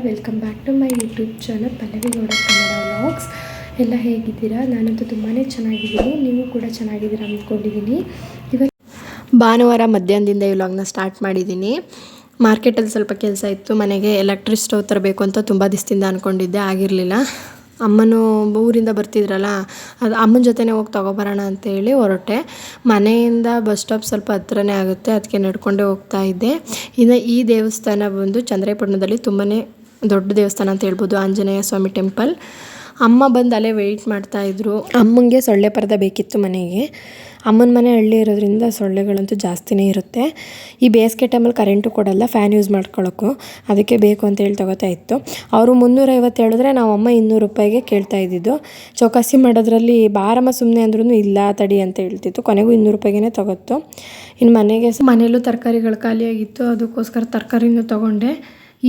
Welcome back to my YouTube channel Pallavi Gowda Kannada vlogs. ಎಲ್ಲ ಹೇಗಿದ್ದೀರಾ? ನಾನಂತೂ ತುಂಬಾ ಚೆನ್ನಾಗಿದ್ದೀನಿ, ನೀವು ಕೂಡ ಚೆನ್ನಾಗಿದ್ದೀರಾ ಅಂದ್ಕೊಂಡಿದ್ದೀನಿ. ಇವತ್ತು ಭಾನುವಾರ ಮಧ್ಯಾಹ್ನದಿಂದ ಈ ವ್ಲಾಗ್ನ ಸ್ಟಾರ್ಟ್ ಮಾಡಿದ್ದೀನಿ. ಮಾರ್ಕೆಟಲ್ಲಿ ಸ್ವಲ್ಪ ಕೆಲಸ ಇತ್ತು, ಮನೆಗೆ ಎಲೆಕ್ಟ್ರಿಕ್ ಸ್ಟವ್ ತರಬೇಕು ಅಂತ ತುಂಬ ದಿವಸದಿಂದ ಅಂದ್ಕೊಂಡಿದ್ದೆ, ಆಗಿರಲಿಲ್ಲ. ಅಮ್ಮನೂ ಊರಿಂದ ಬರ್ತಿದ್ರಲ್ಲ, ಅದು ಅಮ್ಮನ ಜೊತೆನೇ ಹೋಗಿ ತೊಗೊಬರೋಣ ಅಂತೇಳಿ ಹೊರಟೆ. ಮನೆಯಿಂದ ಬಸ್ ಸ್ಟಾಪ್ ಸ್ವಲ್ಪ ಹತ್ರನೇ ಆಗುತ್ತೆ, ಅದಕ್ಕೆ ನಡ್ಕೊಂಡೇ ಹೋಗ್ತಾ ಇದ್ದೆ. ಇನ್ನು ಈ ದೇವಸ್ಥಾನ ಬಂದು ಚಂದ್ರಾಯಪಟ್ಟಣದಲ್ಲಿ ತುಂಬಾ ದೊಡ್ಡ ದೇವಸ್ಥಾನ ಅಂತ ಹೇಳ್ಬೋದು, ಆಂಜನೇಯ ಸ್ವಾಮಿ ಟೆಂಪಲ್. ಅಮ್ಮ ಬಂದು ಅಲ್ಲೇ ವೆಯ್ಟ್ ಮಾಡ್ತಾಯಿದ್ರು. ಅಮ್ಮಂಗೆ ಸೊಳ್ಳೆ ಪರ್ದೆ ಬೇಕಿತ್ತು ಮನೆಗೆ. ಅಮ್ಮನ ಮನೆ ಹಳ್ಳಿ ಇರೋದ್ರಿಂದ ಸೊಳ್ಳೆಗಳಂತೂ ಜಾಸ್ತಿನೇ ಇರುತ್ತೆ. ಈ ಬೇಸಿಗೆ ಟೈಮಲ್ಲಿ ಕರೆಂಟು ಕೊಡಲ್ಲ, ಫ್ಯಾನ್ ಯೂಸ್ ಮಾಡ್ಕೊಳ್ಳೋಕ್ಕೂ, ಅದಕ್ಕೆ ಬೇಕು ಅಂತ ಹೇಳಿ ತೊಗೋತಾ ಇತ್ತು. ಅವರು 350 ಹೇಳಿದ್ರೆ ನಾವು ಅಮ್ಮ 200 ರೂಪಾಯಿಗೆ ಕೇಳ್ತಾ ಇದ್ದಿದ್ದು. ಚೌಕಾಸಿ ಮಾಡೋದ್ರಲ್ಲಿ ಬಾರಮ್ಮ ಸುಮ್ಮನೆ ಅಂದ್ರೂ ಇಲ್ಲ ತಡಿ ಅಂತ ಹೇಳ್ತಿತ್ತು. ಕೊನೆಗೂ 200 ರೂಪಾಯಿಗೆ ತೊಗೊತ್ತು. ಇನ್ನು ಮನೆಯಲ್ಲೂ ತರಕಾರಿಗಳು ಖಾಲಿಯಾಗಿತ್ತು, ಅದಕ್ಕೋಸ್ಕರ ತರಕಾರಿನೂ ತೊಗೊಂಡೆ.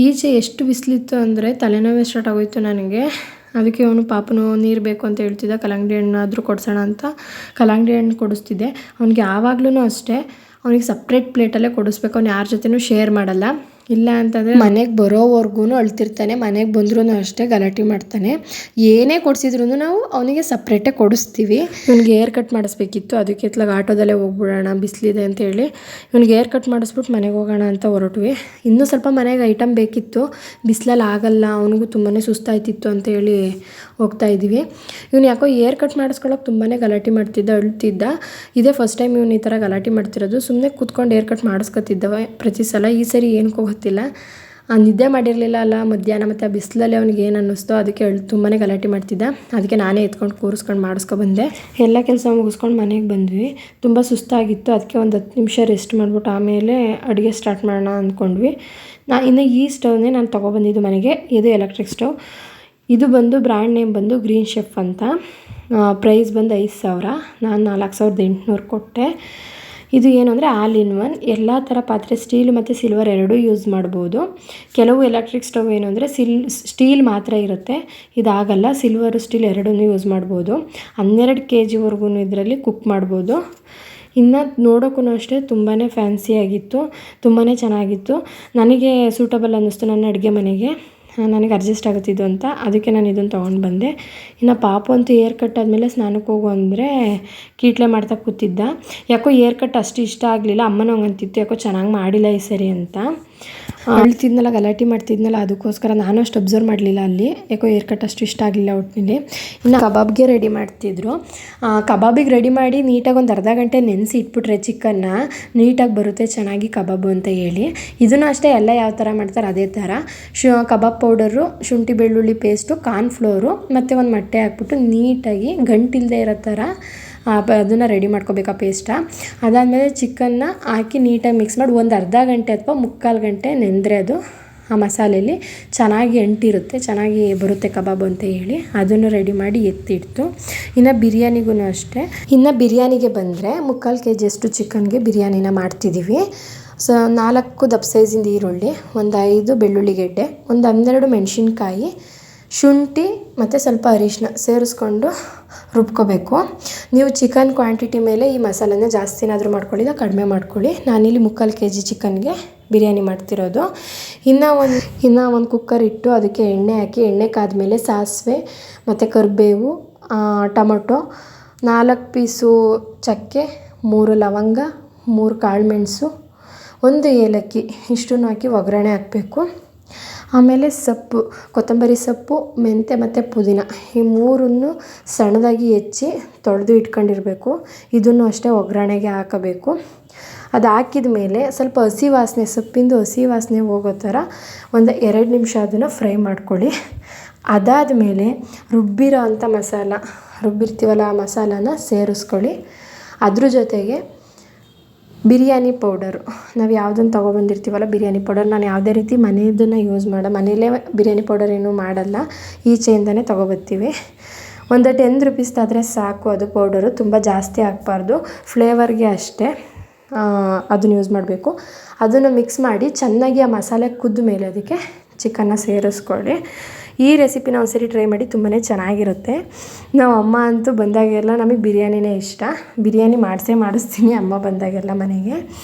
ಈಚೆ ಎಷ್ಟು ಬಿಸಿಲಿತ್ತು ಅಂದರೆ ತಲೆನೋವೇ ಸ್ಟಾರ್ಟ್ ಆಗೋಯಿತು ನನಗೆ. ಅದಕ್ಕೆ ಅವನು ಪಾಪನು ನೀರು ಬೇಕು ಅಂತ ಹೇಳ್ತಿದ್ದ, ಕಲ್ಲಂಗಡಿ ಹಣ್ಣು ಆದರೂ ಕೊಡಿಸೋಣ ಅಂತ ಕಲ್ಲಂಗಡಿ ಹಣ್ಣು ಕೊಡಿಸ್ತಿದ್ದೆ. ಅವ್ನಿಗೆ ಯಾವಾಗ್ಲೂ ಅಷ್ಟೇ, ಅವ್ನಿಗೆ ಸಪ್ರೇಟ್ ಪ್ಲೇಟಲ್ಲೇ ಕೊಡಿಸ್ಬೇಕು, ಅವ್ನು ಯಾರ ಜೊತೆನೂ ಶೇರ್ ಮಾಡಲ್ಲ. ಇಲ್ಲ ಅಂತಂದರೆ ಮನೆಗೆ ಬರೋವರೆಗೂ ಅಳ್ತಿರ್ತಾನೆ, ಮನೆಗೆ ಬಂದ್ರೂ ಅಷ್ಟೇ ಗಲಾಟೆ ಮಾಡ್ತಾನೆ. ಏನೇ ಕೊಡಿಸಿದ್ರು ನಾವು ಅವನಿಗೆ ಸಪ್ರೇಟೇ ಕೊಡಿಸ್ತೀವಿ. ಇವ್ನಿಗೆ ಏರ್ ಕಟ್ ಮಾಡಿಸ್ಬೇಕಿತ್ತು, ಅದಕ್ಕೆ ಇತ್ಲಾಗ ಆಟೋದಲ್ಲೇ ಹೋಗ್ಬಿಡೋಣ ಬಿಸಿಲಿದೆ ಅಂತೇಳಿ ಇವ್ನಿಗೆ ಏರ್ ಕಟ್ ಮಾಡಿಸ್ಬಿಟ್ಟು ಮನೆಗೆ ಹೋಗೋಣ ಅಂತ ಹೊರಟ್ವಿ. ಇನ್ನೂ ಸ್ವಲ್ಪ ಮನೆಗೆ ಐಟಮ್ ಬೇಕಿತ್ತು, ಬಿಸಿಲಲ್ಲಿ ಆಗಲ್ಲ, ಅವನಿಗೂ ತುಂಬಾ ಸುಸ್ತಾಯ್ತಿತ್ತು ಅಂತೇಳಿ ಹೋಗ್ತಾ ಇದ್ದೀವಿ. ಇವ್ನು ಯಾಕೋ ಏರ್ ಕಟ್ ಮಾಡಿಸ್ಕೊಳ್ಳೋಕೆ ತುಂಬಾ ಗಲಾಟೆ ಮಾಡ್ತಿದ್ದ, ಅಳ್ತಿದ್ದ. ಇದೇ ಫಸ್ಟ್ ಟೈಮ್ ಇವ್ನು ಈ ಥರ ಗಲಾಟೆ ಮಾಡ್ತಿರೋದು. ಸುಮ್ಮನೆ ಕೂತ್ಕೊಂಡು ಏರ್ ಕಟ್ ಮಾಡಿಸ್ಕೊತಿದ್ದವ ಪ್ರತಿ ಸಲ. ಈ ಸರಿ ಏನಕ್ಕೋ ಗೊತ್ತಿಲ್ಲ, ನಿದ್ದೆ ಮಾಡಿರಲಿಲ್ಲ ಅಲ್ಲ ಮಧ್ಯಾಹ್ನ, ಮತ್ತು ಆ ಬಿಸಿಲಲ್ಲಿ ಅವ್ನಿಗೆ ಏನು ಅನ್ನಿಸ್ತೋ ಅದಕ್ಕೆ ತುಂಬಾ ಗಲಾಟೆ ಮಾಡ್ತಿದ್ದ. ಅದಕ್ಕೆ ನಾನೇ ಎತ್ಕೊಂಡು ಕೂರಿಸ್ಕೊಂಡು ಮಾಡಿಸ್ಕೊಬಂದೆ. ಎಲ್ಲ ಕೆಲಸ ಮುಗಿಸ್ಕೊಂಡು ಮನೆಗೆ ಬಂದ್ವಿ. ತುಂಬ ಸುಸ್ತಾಗಿತ್ತು, ಅದಕ್ಕೆ ಒಂದು 10 ನಿಮಿಷ ರೆಸ್ಟ್ ಮಾಡಿಬಿಟ್ಟು ಆಮೇಲೆ ಅಡುಗೆ ಸ್ಟಾರ್ಟ್ ಮಾಡೋಣ ಅಂದ್ಕೊಂಡ್ವಿ. ಇನ್ನು ಈ ಸ್ಟವ್ನೇ ನಾನು ತೊಗೊಬಂದಿದ್ದು ಮನೆಗೆ. ಇದು ಎಲೆಕ್ಟ್ರಿಕ್ ಸ್ಟವ್. ಇದು ಬಂದು ಬ್ರ್ಯಾಂಡ್ ನೇಮ್ ಬಂದು ಗ್ರೀನ್ ಶೆಫ್ ಅಂತ. ಪ್ರೈಸ್ ಬಂದು 5000. ನಾನು 4800 ಕೊಟ್ಟೆ. ಇದು ಏನು ಅಂದರೆ ಆಲ್ ಇನ್ ಒನ್, ಎಲ್ಲ ಥರ ಪಾತ್ರೆ, ಸ್ಟೀಲ್ ಮತ್ತು ಸಿಲ್ವರ್ ಎರಡೂ ಯೂಸ್ ಮಾಡ್ಬೋದು. ಕೆಲವು ಎಲೆಕ್ಟ್ರಿಕ್ ಸ್ಟವ್ ಏನು ಅಂದರೆ ಸ್ಟೀಲ್ ಮಾತ್ರ ಇರುತ್ತೆ, ಇದಾಗಲ್ಲ, ಸಿಲ್ವರು ಸ್ಟೀಲ್ ಎರಡೂ ಯೂಸ್ ಮಾಡ್ಬೋದು. 12 kgವರೆಗೂ ಇದರಲ್ಲಿ ಕುಕ್ ಮಾಡ್ಬೋದು. ಇನ್ನು ನೋಡೋಕ್ಕೂ ಅಷ್ಟೇ ತುಂಬಾ ಫ್ಯಾನ್ಸಿಯಾಗಿತ್ತು, ತುಂಬಾ ಚೆನ್ನಾಗಿತ್ತು. ನನಗೆ ಸೂಟಬಲ್ ಅನ್ನಿಸ್ತು ನನ್ನ ಅಡುಗೆ ಮನೆಗೆ, ನನಗೆ ಅಡ್ಜಸ್ಟ್ ಆಗುತ್ತಿದ್ದು ಅಂತ, ಅದಕ್ಕೆ ನಾನು ಇದನ್ನು ತೊಗೊಂಡು ಬಂದೆ. ಇನ್ನು ಪಾಪು ಅಂತೂ ಏರ್ ಕಟ್ ಆದಮೇಲೆ ಸ್ನಾನಕ್ಕೆ ಹೋಗು ಅಂದರೆ ಕೀಟ್ಲೆ ಮಾಡ್ತಾ ಕೂತಿದ್ದ. ಯಾಕೋ ಏರ್ ಕಟ್ ಅಷ್ಟು ಇಷ್ಟ ಆಗಲಿಲ್ಲ, ಅಮ್ಮನೂ ಹಂಗಂತಿತ್ತು, ಯಾಕೋ ಚೆನ್ನಾಗಿ ಮಾಡಿಲ್ಲ ಈ ಸರಿ ಅಂತ. ಅಳ್ತಿದ್ನಲ್ಲ, ಗಲಾಟೆ ಮಾಡ್ತಿದ್ನಲ್ಲ, ಅದಕ್ಕೋಸ್ಕರ ನಾನು ಅಷ್ಟು ಅಬ್ಸರ್ವ್ ಮಾಡಲಿಲ್ಲ ಅಲ್ಲಿ. ಯಾಕೋ ಏರ್ ಕಟ್ ಅಷ್ಟು ಇಷ್ಟ ಆಗಲಿಲ್ಲ ಒಟ್ಟಿನಲ್ಲಿ. ಇನ್ನು ಕಬಾಬ್ಗೆ ರೆಡಿ ಮಾಡ್ತಿದ್ರು. ಕಬಾಬಿಗೆ ರೆಡಿ ಮಾಡಿ ನೀಟಾಗಿ ಒಂದು ಅರ್ಧ ಗಂಟೆ ನೆನೆಸಿ ಇಟ್ಬಿಟ್ರೆ ಚಿಕನ್ನ ನೀಟಾಗಿ ಬರುತ್ತೆ ಚೆನ್ನಾಗಿ ಕಬಾಬು ಅಂತ ಹೇಳಿ. ಇದನ್ನು ಅಷ್ಟೇ, ಎಲ್ಲ ಯಾವ ಥರ ಮಾಡ್ತಾರೆ ಅದೇ ಥರ. ಕಬಾಬ್ ಪೌಡರು, ಶುಂಠಿ ಬೆಳ್ಳುಳ್ಳಿ ಪೇಸ್ಟು, ಕಾರ್ನ್ಫ್ಲೋರು ಮತ್ತು ಒಂದು ಮೊಟ್ಟೆ ಹಾಕ್ಬಿಟ್ಟು ನೀಟಾಗಿ ಗಂಟಿಲ್ಲದೆ ಇರೋ ಥರ ಅದನ್ನು ರೆಡಿ ಮಾಡ್ಕೋಬೇಕು ಆ ಪೇಸ್ಟ. ಅದಾದಮೇಲೆ ಚಿಕನ್ನ ಹಾಕಿ ನೀಟಾಗಿ ಮಿಕ್ಸ್ ಮಾಡಿ ಒಂದು ಅರ್ಧ ಗಂಟೆ ಅಥವಾ 3/4 ಗಂಟೆ ನೆಂದರೆ ಅದು ಆ ಮಸಾಲೆಯಲ್ಲಿ ಚೆನ್ನಾಗಿ ಅಂಟಿರುತ್ತೆ, ಚೆನ್ನಾಗಿ ಬರುತ್ತೆ ಕಬಾಬು ಅಂತ ಹೇಳಿ. ಅದನ್ನು ರೆಡಿ ಮಾಡಿ ಎತ್ತಿಡ್ತು. ಇನ್ನು ಬಿರಿಯಾನಿಗೂ ಅಷ್ಟೇ. ಇನ್ನು ಬಿರಿಯಾನಿಗೆ ಬಂದರೆ 3/4 kg ಅಷ್ಟು ಚಿಕನ್ಗೆ ಬಿರಿಯಾನಿನ ಮಾಡ್ತಿದ್ದೀವಿ. 4 ದಪ್ಪ ಸೈಜಿಂದ ಈರುಳ್ಳಿ, ಒಂದು 5 ಬೆಳ್ಳುಳ್ಳಿ ಗೆಡ್ಡೆ, ಒಂದು 12 ಮೆಣಸಿನ್ಕಾಯಿ, ಶುಂಠಿ ಮತ್ತು ಸ್ವಲ್ಪ ಅರಿಶಿನ ಸೇರಿಸ್ಕೊಂಡು ರುಬ್ಕೋಬೇಕು. ನೀವು ಚಿಕನ್ ಕ್ವಾಂಟಿಟಿ ಮೇಲೆ ಈ ಮಸಾಲೆನ ಜಾಸ್ತಿನಾದರೂ ಮಾಡ್ಕೊಳ್ಳಿ, ಕಡಿಮೆ ಮಾಡ್ಕೊಳ್ಳಿ. ನಾನಿಲ್ಲಿ 3/4 kg ಚಿಕನ್ಗೆ ಬಿರಿಯಾನಿ ಮಾಡ್ತಿರೋದು. ಇನ್ನು ಒಂದು ಕುಕ್ಕರ್ ಇಟ್ಟು ಅದಕ್ಕೆ ಎಣ್ಣೆ ಹಾಕಿ, ಎಣ್ಣೆ ಕಾದ್ಮೇಲೆ ಸಾಸಿವೆ ಮತ್ತು ಕರಿಬೇವು, ಟೊಮೊಟೊ, 4 ಪೀಸು ಚಕ್ಕೆ, 3 ಲವಂಗ, 3 ಕಾಳುಮೆಣಸು, 1 ಏಲಕ್ಕಿ, ಇಷ್ಟನ್ನು ಹಾಕಿ ಒಗ್ಗರಣೆ ಹಾಕಬೇಕು. ಆಮೇಲೆ ಸೊಪ್ಪು, ಕೊತ್ತಂಬರಿ ಸೊಪ್ಪು, ಮೆಂತ್ಯ ಮತ್ತು ಪುದೀನ, ಈ 3 ಸಣ್ಣದಾಗಿ ಹೆಚ್ಚಿ ತೊಳೆದು ಇಟ್ಕೊಂಡಿರಬೇಕು. ಇದನ್ನು ಅಷ್ಟೇ ಒಗ್ಗರಣೆಗೆ ಹಾಕಬೇಕು. ಅದು ಹಾಕಿದ ಮೇಲೆ ಸ್ವಲ್ಪ ಹಸಿ ವಾಸನೆ, ಸೊಪ್ಪಿಂದು ಹಸಿ ವಾಸನೆ ಹೋಗೋ ಥರ ಒಂದು 2 ನಿಮಿಷ ಅದನ್ನು ಫ್ರೈ ಮಾಡ್ಕೊಳ್ಳಿ. ಅದಾದಮೇಲೆ ರುಬ್ಬಿರೋ ಅಂಥ ರುಬ್ಬಿರ್ತೀವಲ್ಲ ಆ ಮಸಾಲಾನ ಸೇರಿಸ್ಕೊಳ್ಳಿ. ಅದ್ರ ಜೊತೆಗೆ ಬಿರಿಯಾನಿ ಪೌಡರು, ನಾವು ಯಾವುದನ್ನು ತೊಗೊಬಂದಿರ್ತೀವಲ್ಲ ಬಿರಿಯಾನಿ ಪೌಡರ್, ನಾನು ಯಾವುದೇ ರೀತಿ ಮನೆಯದನ್ನು ಯೂಸ್ ಮನೆಯಲ್ಲೇ ಬಿರಿಯಾನಿ ಪೌಡರ್ ಏನೂ ಮಾಡಲ್ಲ, ಈಚೆಯಿಂದನೇ ತೊಗೊಬರ್ತೀವಿ. ಒಂದು 10 ರೂಪೀಸ್ದಾದರೆ ಸಾಕು ಅದು ಪೌಡರು, ತುಂಬ ಜಾಸ್ತಿ ಹಾಕ್ಬಾರ್ದು, ಫ್ಲೇವರ್ಗೆ ಅಷ್ಟೇ ಅದನ್ನು ಯೂಸ್ ಮಾಡಬೇಕು. ಅದನ್ನು ಮಿಕ್ಸ್ ಮಾಡಿ ಚೆನ್ನಾಗಿ ಆ ಮಸಾಲೆ ಕುದ್ದ ಮೇಲೆ ಅದಕ್ಕೆ ಚಿಕನ್ನ ಸೇರಿಸ್ಕೊಳ್ಳಿ. ಈ ರೆಸಿಪಿನ ಒಂದ್ಸರಿ ಟ್ರೈ ಮಾಡಿ, ತುಂಬಾ ಚೆನ್ನಾಗಿರುತ್ತೆ. ನಾವು ಅಮ್ಮ ಅಂತೂ ಬಂದಾಗೆಲ್ಲ ನಮಗೆ ಬಿರಿಯಾನಿನೇ ಇಷ್ಟ. ಬಿರಿಯಾನಿ ಮಾಡಿಸ್ತೀನಿ ಅಮ್ಮ ಬಂದಾಗೆಲ್ಲ ಮನೆಗೆ.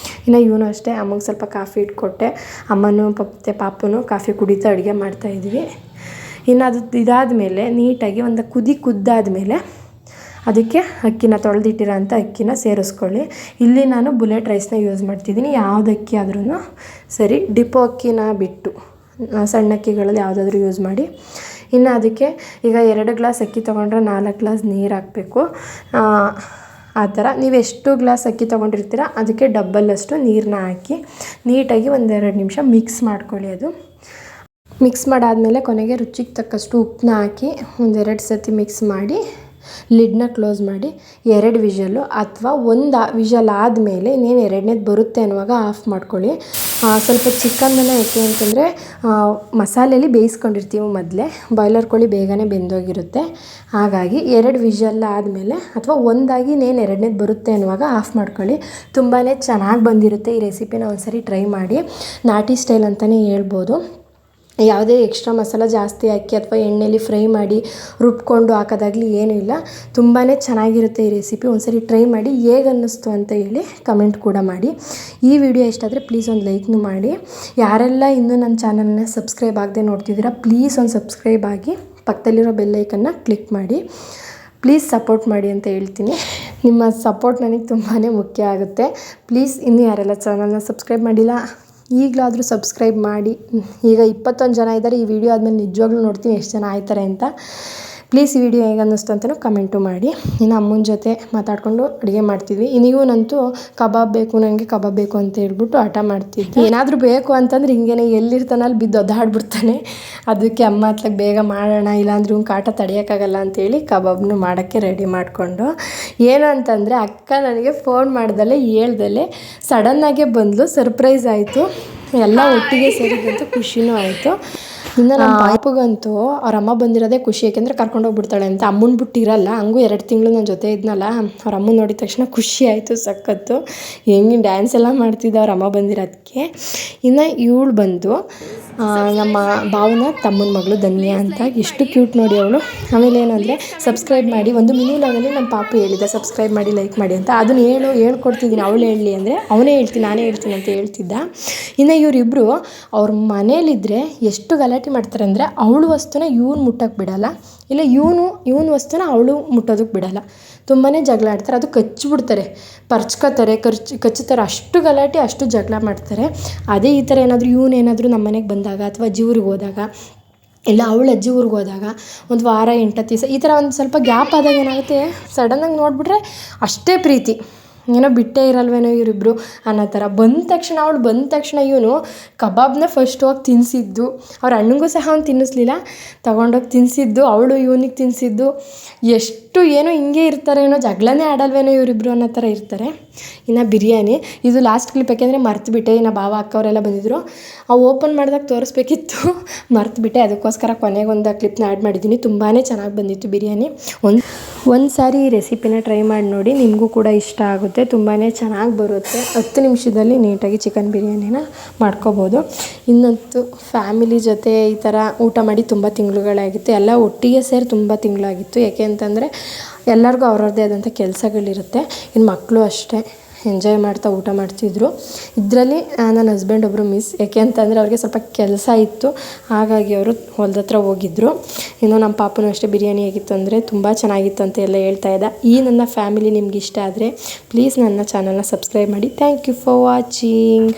ಇನ್ನು ಇವನು ಅಷ್ಟೇ, ಅಮ್ಮಗೆ ಸ್ವಲ್ಪ ಕಾಫಿ ಇಟ್ಕೊಟ್ಟೆ. ಅಮ್ಮನೂ ಮತ್ತು ಪಾಪನು ಕಾಫಿ ಕುಡಿತಾ ಅಡುಗೆ ಮಾಡ್ತಾಯಿದ್ವಿ. ಇನ್ನು ಅದು ಇದಾದಮೇಲೆ ನೀಟಾಗಿ ಒಂದು ಕುದ್ದಾದಮೇಲೆ ಅದಕ್ಕೆ ಅಕ್ಕಿನ ತೊಳೆದಿಟ್ಟಿರೋ ಅಂಥ ಅಕ್ಕಿನ ಸೇರಿಸ್ಕೊಳ್ಳಿ. ಇಲ್ಲಿ ನಾನು ಬುಲೆಟ್ ರೈಸ್ನ ಯೂಸ್ ಮಾಡ್ತಿದ್ದೀನಿ. ಯಾವ್ದು ಅಕ್ಕಿ ಆದ್ರೂ ಸರಿ, ಡಿಪೋ ಅಕ್ಕಿನ ಬಿಟ್ಟು ಸಣ್ಣ ಅಕ್ಕಿಗಳಲ್ಲಿ ಯಾವುದಾದ್ರೂ ಯೂಸ್ ಮಾಡಿ. ಇನ್ನು ಅದಕ್ಕೆ ಈಗ 2 ಗ್ಲಾಸ್ ಅಕ್ಕಿ ತೊಗೊಂಡ್ರೆ 4 ಗ್ಲಾಸ್ ನೀರು ಹಾಕಬೇಕು. ಆ ಥರ ನೀವು ಎಷ್ಟು ಗ್ಲಾಸ್ ಅಕ್ಕಿ ತೊಗೊಂಡಿರ್ತೀರ ಅದಕ್ಕೆ ಡಬ್ಬಲಷ್ಟು ನೀರನ್ನ ಹಾಕಿ ನೀಟಾಗಿ 1-2 ನಿಮಿಷ ಮಿಕ್ಸ್ ಮಾಡ್ಕೊಳ್ಳಿ. ಅದು ಮಿಕ್ಸ್ ಮಾಡಾದಮೇಲೆ ಕೊನೆಗೆ ರುಚಿಗೆ ತಕ್ಕಷ್ಟು ಉಪ್ಪನ್ನ ಹಾಕಿ 1-2 ಸತಿ ಮಿಕ್ಸ್ ಮಾಡಿ ಲಿಡ್ನ ಕ್ಲೋಸ್ ಮಾಡಿ 2 ವಿಷಲ್ಲು ಅಥವಾ 1 ವಿಷಲ್ ಆದಮೇಲೆ ಇನ್ನೇನು 2ನೇದು ಬರುತ್ತೆ ಅನ್ನುವಾಗ ಆಫ್ ಮಾಡ್ಕೊಳ್ಳಿ. ಸ್ವಲ್ಪ ಚಿಕನ್ನ ಯಾಕೆ ಅಂತಂದರೆ ಮಸಾಲೆಯಲ್ಲಿ ಬೇಯಿಸ್ಕೊಂಡಿರ್ತೀವಿ ಮೊದಲೇ, ಬಾಯ್ಲರ್ ಕೋಳಿ ಬೇಗನೆ ಬೆಂದೋಗಿರುತ್ತೆ. ಹಾಗಾಗಿ 2 ವಿಷಲ್ ಆದಮೇಲೆ ಅಥವಾ 1 ಇನ್ನೇನು 2ನೇದು ಬರುತ್ತೆ ಅನ್ನುವಾಗ ಆಫ್ ಮಾಡ್ಕೊಳ್ಳಿ. ತುಂಬಾ ಚೆನ್ನಾಗಿ ಬಂದಿರುತ್ತೆ. ಈ ರೆಸಿಪಿನ ಒಂದ್ಸರಿ ಟ್ರೈ ಮಾಡಿ. ನಾಟಿ ಸ್ಟೈಲ್ ಅಂತಲೇ ಹೇಳ್ಬೋದು. ಯಾವುದೇ ಎಕ್ಸ್ಟ್ರಾ ಮಸಾಲ ಜಾಸ್ತಿ ಹಾಕಿ ಅಥವಾ ಎಣ್ಣೆಲಿ ಫ್ರೈ ಮಾಡಿ ರುಬ್ಕೊಂಡು ಹಾಕೋದಾಗಲಿ ಏನೂ ಇಲ್ಲ. ತುಂಬಾ ಚೆನ್ನಾಗಿರುತ್ತೆ ಈ ರೆಸಿಪಿ. ಒಂದ್ಸರಿ ಟ್ರೈ ಮಾಡಿ, ಹೇಗೆ ಅನ್ನಿಸ್ತು ಅಂತ ಹೇಳಿ ಕಮೆಂಟ್ ಕೂಡ ಮಾಡಿ. ಈ ವಿಡಿಯೋ ಇಷ್ಟ ಆದರೆ ಪ್ಲೀಸ್ ಒಂದು ಲೈಕ್ನು ಮಾಡಿ. ಯಾರೆಲ್ಲ ಇನ್ನೂ ನನ್ನ ಚಾನಲ್ನ ಸಬ್ಸ್ಕ್ರೈಬ್ ಆಗದೆ ನೋಡ್ತಿದ್ದೀರಾ ಪ್ಲೀಸ್ ಒಂದು ಸಬ್ಸ್ಕ್ರೈಬ್ ಆಗಿ ಪಕ್ಕದಲ್ಲಿರೋ ಬೆಲ್ಲೈಕನ್ನ ಕ್ಲಿಕ್ ಮಾಡಿ. ಪ್ಲೀಸ್ ಸಪೋರ್ಟ್ ಮಾಡಿ ಅಂತ ಹೇಳ್ತೀನಿ. ನಿಮ್ಮ ಸಪೋರ್ಟ್ ನನಗೆ ತುಂಬಾ ಮುಖ್ಯ ಆಗುತ್ತೆ. ಪ್ಲೀಸ್ ಇನ್ನೂ ಯಾರೆಲ್ಲ ಚಾನಲ್ನ ಸಬ್ಸ್ಕ್ರೈಬ್ ಮಾಡಿಲ್ಲ ಈಗಲಾದರೂ ಸಬ್ಸ್ಕ್ರೈಬ್ ಮಾಡಿ. ಈಗ 21 ಜನ ಇದ್ದಾರೆ. ಈ ವಿಡಿಯೋ ಆದಮೇಲೆ ನಿಜವಾಗ್ಲೂ ನೋಡ್ತೀನಿ ಎಷ್ಟು ಜನ ಆಯ್ತಾರೆ ಅಂತ. ಪ್ಲೀಸ್ ಈ ವಿಡಿಯೋ ಹೇಗೆ ಅನ್ನಿಸ್ತು ಅಂತಲೂ ಕಮೆಂಟು ಮಾಡಿ. ಇನ್ನು ಅಮ್ಮನ ಜೊತೆ ಮಾತಾಡಿಕೊಂಡು ಅಡುಗೆ ಮಾಡ್ತಿದ್ವಿ. ಇವನಂತೂ ಕಬಾಬ್ ಬೇಕು, ನನಗೆ ಕಬಾಬ್ ಬೇಕು ಅಂತ ಹೇಳ್ಬಿಟ್ಟು ಹಠ ಮಾಡ್ತಿದ್ದೆ. ಏನಾದರೂ ಬೇಕು ಅಂತಂದ್ರೆ ಹಿಂಗೇನೆ ಎಲ್ಲಿರ್ತಾನೆ ಅಲ್ಲಿ ಬಿದ್ದು ಒದ್ದಾಡ್ಬಿಡ್ತಾನೆ. ಅದಕ್ಕೆ ಅಮ್ಮ ಹತ್ಲಾಗ ಬೇಗ ಮಾಡೋಣ, ಇಲ್ಲಾಂದ್ರೆ ಇವ್ನು ಕಾಟ ತಡೆಯೋಕ್ಕಾಗಲ್ಲ ಅಂತೇಳಿ ಕಬಾಬ್ನು ಮಾಡೋಕ್ಕೆ ರೆಡಿ ಮಾಡಿಕೊಂಡು. ಏನಂತಂದರೆ ಅಕ್ಕ ನನಗೆ ಫೋನ್ ಮಾಡ್ದಲ್ಲೇ ಹೇಳ್ದಲ್ಲೇ ಸಡನ್ನಾಗೆ ಬಂದಳು. ಸರ್ಪ್ರೈಸ್ ಆಯಿತು. ಎಲ್ಲ ಒಟ್ಟಿಗೆ ಸೇರಿದಂತೂ ಖುಷಿನೂ ಆಯಿತು. ಇನ್ನು ನಮ್ಮ ಪಾಪಗಂತೂ ಅವ್ರ ಅಮ್ಮ ಬಂದಿರೋದೇ ಖುಷಿ. ಯಾಕೆಂದರೆ ಕರ್ಕೊಂಡೋಗ್ಬಿಡ್ತಾಳೆ ಅಂತ. ಅಮ್ಮನ ಬಿಟ್ಟಿರಲ್ಲ. ಹಂಗೂ 2 ತಿಂಗಳು ನನ್ನ ಜೊತೆ ಇದ್ನಲ್ಲ, ಅವ್ರ ಅಮ್ಮನ ನೋಡಿದ ತಕ್ಷಣ ಖುಷಿ ಆಯಿತು ಸಖತ್ತು. ಹೆಂಗೆ ಡ್ಯಾನ್ಸ್ ಎಲ್ಲ ಮಾಡ್ತಿದ್ದೆ ಅವ್ರ ಅಮ್ಮ ಬಂದಿರೋದಕ್ಕೆ. ಇನ್ನು ಇವಳು ಬಂದು ನಮ್ಮ ಭಾವನ ತಮ್ಮನ ಮಗಳು ಧನ್ಯಾ ಅಂತ. ಎಷ್ಟು ಕ್ಯೂಟ್ ನೋಡಿ ಅವಳು. ಆಮೇಲೆ ಏನು ಅಂದರೆ ಸಬ್ಸ್ಕ್ರೈಬ್ ಮಾಡಿ, ಒಂದು ಮಿನಿ ಲಾಗಲ್ಲಿ ನಮ್ಮ ಪಾಪು ಹೇಳಿದ್ದೆ ಸಬ್ಸ್ಕ್ರೈಬ್ ಮಾಡಿ ಲೈಕ್ ಮಾಡಿ ಅಂತ. ಅದನ್ನು ಹೇಳ್ಕೊಡ್ತಿದ್ದೀನಿ. ಅವಳು ಹೇಳಲಿ ಅಂದರೆ ಅವನೇ ಹೇಳ್ತೀನಿ, ನಾನೇ ಹೇಳ್ತೀನಿ ಅಂತ ಹೇಳ್ತಿದ್ದ. ಇನ್ನು ಇವರಿಬ್ಬರು ಅವ್ರ ಮನೇಲಿದ್ದರೆ ಎಷ್ಟು ಗಲಾಟೆ ಮಾಡ್ತಾರೆ ಅಂದರೆ, ಅವಳು ವಸ್ತುನ ಇವನು ಮುಟ್ಟಕ್ಕೆ ಬಿಡಲ್ಲ, ಇಲ್ಲ ಇವನು ವಸ್ತುನ ಅವಳು ಮುಟ್ಟೋದಕ್ಕೆ ಬಿಡಲ್ಲ. ತುಂಬಾ ಜಗಳ ಆಡ್ತಾರೆ. ಅದು ಕಚ್ಚಿಬಿಡ್ತಾರೆ, ಪರ್ಚ್ಕೋತಾರೆ, ಕಚ್ಚುತ್ತಾರೆ. ಅಷ್ಟು ಗಲಾಟೆ, ಅಷ್ಟು ಜಗಳ ಮಾಡ್ತಾರೆ. ಅದೇ ಈ ಥರ ಏನಾದರೂ ನಮ್ಮ ಮನೆಗೆ ಬಂದಾಗ ಅಥವಾ ಅಜ್ಜಿ ಊರಿಗೆ ಹೋದಾಗ, ಇಲ್ಲ ಅವಳು ಅಜ್ಜಿ ಊರಿಗೆ ಹೋದಾಗ ಒಂದು ವಾರ 8 ದಿವಸ ಈ ಥರ ಒಂದು ಸ್ವಲ್ಪ ಗ್ಯಾಪ್ ಆದಾಗ ಏನಾಗುತ್ತೆ, ಸಡನ್ನಾಗಿ ನೋಡಿಬಿಟ್ರೆ ಅಷ್ಟೇ ಪ್ರೀತಿ. ಏನೋ ಬಿಟ್ಟೇ ಇರಲ್ವೇನೋ ಇವರಿಬ್ಬರು ಅನ್ನೋ ಥರ. ಬಂದ ತಕ್ಷಣ ಇವನು ಕಬಾಬ್ನ ಫಸ್ಟ್ ಹೋಗಿ ತಿನ್ನಿಸಿದ್ದು. ಅವ್ರ ಅಣ್ಣಂಗೂ ಸಹ ಅವ್ನು ತಿನ್ನಿಸ್ಲಿಲ್ಲ, ತೊಗೊಂಡೋಗಿ ತಿನ್ನಿಸಿದ್ದು. ಅವಳು ಇವನಿಗೆ ತಿನ್ನಿಸಿದ್ದು. ಎಷ್ಟು ಏನೋ ಹಿಂಗೆ ಇರ್ತಾರೆ, ಏನೋ ಜಗಳನೇ ಆಡಲ್ವೇನೋ ಇವರಿಬ್ಬರು ಅನ್ನೋ ಥರ ಇರ್ತಾರೆ. ಇನ್ನು ಬಿರಿಯಾನಿ ಇದು ಲಾಸ್ಟ್ ಕ್ಲಿಪ್. ಯಾಕೆಂದರೆ ಮರ್ತುಬಿಟ್ಟೆ. ಇನ್ನು ಭಾವ ಅಕ್ಕವರೆಲ್ಲ ಬಂದಿದ್ದರು. ಓಪನ್ ಮಾಡಿದಾಗ ತೋರಿಸ್ಬೇಕಿತ್ತು, ಮರ್ತುಬಿಟ್ಟೆ. ಅದಕ್ಕೋಸ್ಕರ ಕೊನೆಗೊಂದು ಕ್ಲಿಪ್ನ ಆ್ಯಡ್ ಮಾಡಿದ್ದೀನಿ. ತುಂಬಾ ಚೆನ್ನಾಗಿ ಬಂದಿತ್ತು ಬಿರಿಯಾನಿ. ಒಂದು ಸಾರಿ ಈ ರೆಸಿಪಿನ ಟ್ರೈ ಮಾಡಿ ನೋಡಿ, ನಿಮಗೂ ಕೂಡ ಇಷ್ಟ ಆಗುತ್ತೆ. ತುಂಬಾ ಚೆನ್ನಾಗಿ ಬರುತ್ತೆ. 10 ನಿಮಿಷದಲ್ಲಿ ನೀಟಾಗಿ ಚಿಕನ್ ಬಿರಿಯಾನಿನ ಮಾಡ್ಕೋಬೋದು. ಇನ್ನಂತೂ ಫ್ಯಾಮಿಲಿ ಜೊತೆ ಈ ಥರ ಊಟ ಮಾಡಿ ತುಂಬ ತಿಂಗಳುಗಳಾಗಿತ್ತು. ಎಲ್ಲ ಒಟ್ಟಿಗೆ ಸೇರಿ ತುಂಬ ತಿಂಗಳಾಗಿತ್ತು. ಯಾಕೆ ಅಂತಂದರೆ ಎಲ್ಲರಿಗೂ ಅವ್ರವ್ರದ್ದೇ ಆದಂಥ ಕೆಲಸಗಳಿರುತ್ತೆ. ಇನ್ನು ಮಕ್ಕಳು ಅಷ್ಟೇ ಎಂಜಾಯ್ ಮಾಡ್ತಾ ಊಟ ಮಾಡ್ತಿದ್ರು. ಇದರಲ್ಲಿ ನನ್ನ ಹಸ್ಬೆಂಡ್ ಒಬ್ಬರು ಮಿಸ್. ಯಾಕೆ ಅಂತಂದರೆ ಅವ್ರಿಗೆ ಸ್ವಲ್ಪ ಕೆಲಸ ಇತ್ತು, ಹಾಗಾಗಿ ಅವರು ಹೊಲದ ಹತ್ರ ಹೋಗಿದ್ದರು. ಇನ್ನು ನಮ್ಮ ಪಾಪನೂ ಅಷ್ಟೇ ಬಿರಿಯಾನಿ ಹೇಗಿತ್ತು ಅಂದರೆ ತುಂಬ ಚೆನ್ನಾಗಿತ್ತು ಅಂತ ಎಲ್ಲ ಹೇಳ್ತಾ ಇದ್ದ. ಈ ನನ್ನ ಫ್ಯಾಮಿಲಿ ನಿಮ್ಗೆ ಇಷ್ಟ ಆದರೆ ಪ್ಲೀಸ್ ನನ್ನ ಚಾನಲ್ನ ಸಬ್ಸ್ಕ್ರೈಬ್ ಮಾಡಿ. Thank you for watching.